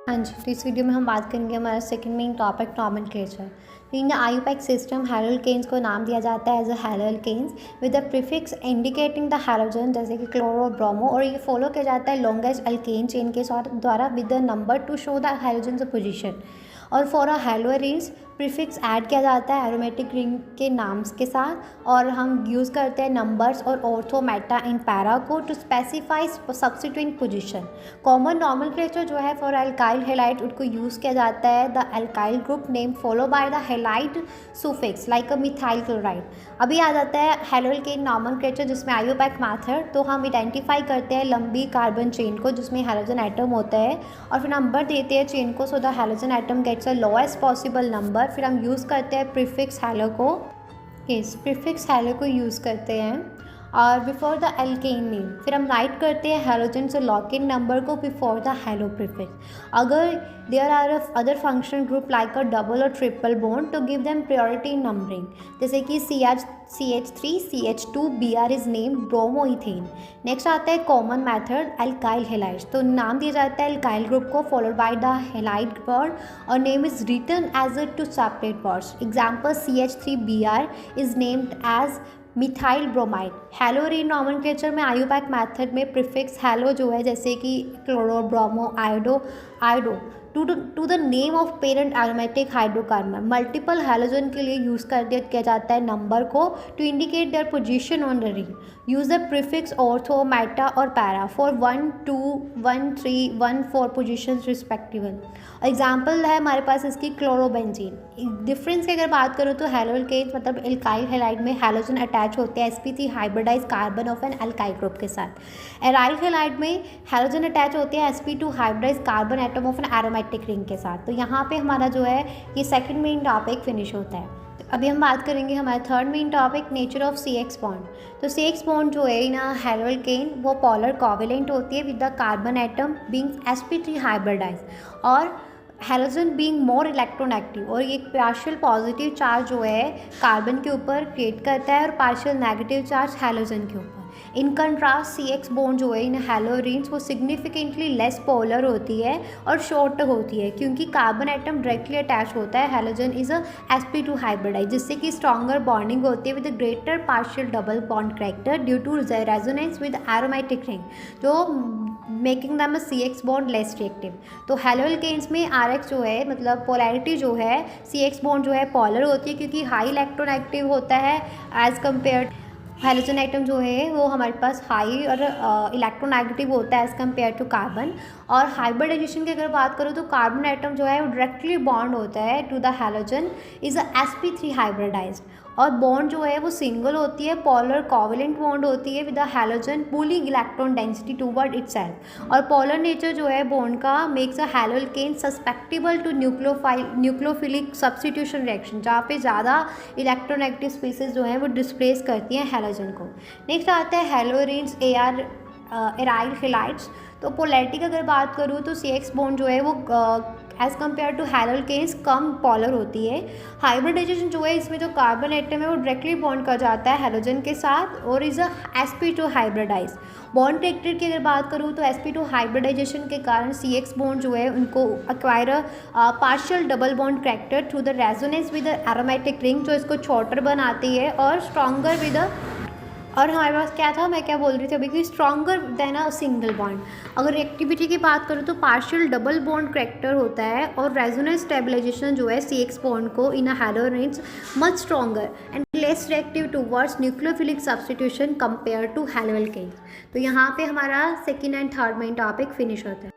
हाँ जी, तो इस वीडियो में हम बात करेंगे हमारा सेकंड मेन टॉपिक नॉमेनक्लेचर। तो in the IUPAC system haloalkanes को नाम दिया जाता है as a haloalkanes with the prefix indicating the halogen, जैसे कि क्लोरो और ब्रोमो, और ये फॉलो किया जाता है लॉन्गेस्ट अल्केन चेन के द्वारा with the number two show the halogen position. और फॉर अ हैलोरिन्स प्रीफिक्स ऐड किया जाता है एरोमेटिक रिंग के नाम्स के साथ, और हम यूज़ करते हैं नंबर्स और ऑर्थो, मेटा एंड पैरा को to specify substituent position. Common nomenclature जो है फॉर अल्काइल हैलाइड उसको यूज़ किया जाता है the alkyl group name follow by the halide suffix like a methyl chloride. अभी आ जाता है हैलोकेन नॉमेनक्लेचर जिसमें आईयूपैक मेथड, तो हम आइडेंटिफाई करते हैं लंबी कार्बन चेन को जिसमें हैलोजन एटम होता है, और फिर नंबर देते हैं चेन को so the halogen atom gets a lowest possible number. फिर हम यूज़ करते हैं प्रीफिक्स हैलो को, इस प्रीफिक्स हैलो को यूज़ करते हैं और बिफोर द एल्केन नेम। फिर हम राइट करते हैं हैलोजन से लॉकिन नंबर को बिफोर द हैलो प्रीफिक्स। अगर there are other function group like a double और ट्रिपल बॉन्ड तो गिव देम प्रायोरिटी नंबरिंग, जैसे कि CH3 CH2 Br is name bromoethane. Next आता है कॉमन मैथड अल्काइल हैलाइड्स, तो नाम दिया जाता है अल्काइल ग्रुप को followed by the halide word और name is written as a two separate words. Example CH3Br is named as methyl bromide. Haloarene nomenclature में आईयूपैक मेथड में प्रीफिक्स हैलो जो है जैसे कि chloro, bromo, iodo to the name of parent aromatic hydrocarbon. Multiple halogen के लिए use कर दिया किया जाता है नंबर को to indicate their position on the ring. Use the prefix ortho, meta और para for 1, 2, 1, 3, 1, 4 position respectively. Example है हमारे पास इसकी क्लोरोबेंजीन। डिफरेंस की अगर बात करूँ तो हैलोकेन्स मतलब एल्काइल हैलाइड में हैलोजन अटैच होते हैं sp3 hybridized carbon of an alkyl group के साथ। एराइल हैलाइड में हैलोजन अटैच होते हैं sp2 hybridized carbon atom of an aromatic ring के साथ। तो यहाँ पे हमारा जो है ये सेकंड मेन टॉपिक फिनिश होता है। अभी हम बात करेंगे हमारा third main topic nature of CX bond. तो CX बॉन्ड जो है इन हैलोकेन वो पोलर कोवेलेंट होती है with the carbon atom being sp3 hybridized और हैलोजन बीइंग मोर इलेक्ट्रोनेगेटिव, और ये पार्शियल पॉजिटिव चार्ज जो है कार्बन के ऊपर क्रिएट करता है और पार्शियल नेगेटिव चार्ज हैलोजन के ऊपर। इन कंट्रास्ट CX बॉन्ड जो है इन हैलोरिन्स वो सिग्निफिकेंटली लेस पोलर होती है और शॉर्ट होती है क्योंकि कार्बन एटम डायरेक्टली अटैच होता है halogen is a sp2 hybridise, जिससे कि स्ट्रॉन्गर बॉन्डिंग होती है with greater partial double bond character due to resonance with aromatic ring, जो making them a CX bond less reactive. तो हैलोकेन्स में RX जो है मतलब पोलैरिटी जो है CX बॉन्ड जो है पोलर होती है क्योंकि हाई इलेक्ट्रोनेगेटिव होता है एज कम्पेयर हैलोजन आइटम जो है वो हमारे पास हाई और इलेक्ट्रोनेगेटिव होता है एज़ कम्पेयर टू कार्बन। और हाइब्रिडाइजेशन की अगर बात करूँ तो कार्बन आइटम जो है वो डायरेक्टली बॉन्ड होता है to the halogen is a sp3 hybridized, और बॉन्ड जो है वो सिंगल होती है, पोलर कोवेलेंट बॉन्ड होती है with the halogen pulling electron density toward itself. और पोलर नेचर जो है बॉन्ड का makes a haloalkane susceptible to nucleophilic substitution reaction, जहाँ पे ज़्यादा इलेक्ट्रोनेगेटिव स्पीसीज जो हैं वो डिस्प्लेस करती हैं हैलोजन को। नेक्स्ट आता है हैलोरिन्स एराइल हैलाइड्स। तो पोलैरिटी की अगर बात करूँ तो CX बॉन्ड जो है वो एज़ कम्पेयर टू हैलोकेन्स कम पोलर होती है। हाइब्रिडाइजेशन जो है इसमें जो कार्बन एटम है वो डायरेक्टली बॉन्ड कर जाता है हैलोजन के साथ और is a sp2 hybridized. Bond character की अगर बात करूँ तो sp2 हाइब्रिडाइजेशन के कारण CX बॉन्ड जो है उनको acquire partial double bond character through the resonance with aromatic ring, जो इसको शॉर्टर बनाती है और स्ट्रॉन्गर विद और हमारे पास क्या था, मैं क्या बोल रही थी अभी कि stronger than a single bond. अगर रिएक्टिविटी की बात करूँ तो पार्शियल डबल बॉन्ड कैरेक्टर होता है और रेजोनेंस स्टेबलाइजेशन जो है CX बॉन्ड को in a haloarenes much stronger and less reactive towards nucleophilic substitution compare to haloalkanes. तो यहाँ पे हमारा second and third main topic finish होता है।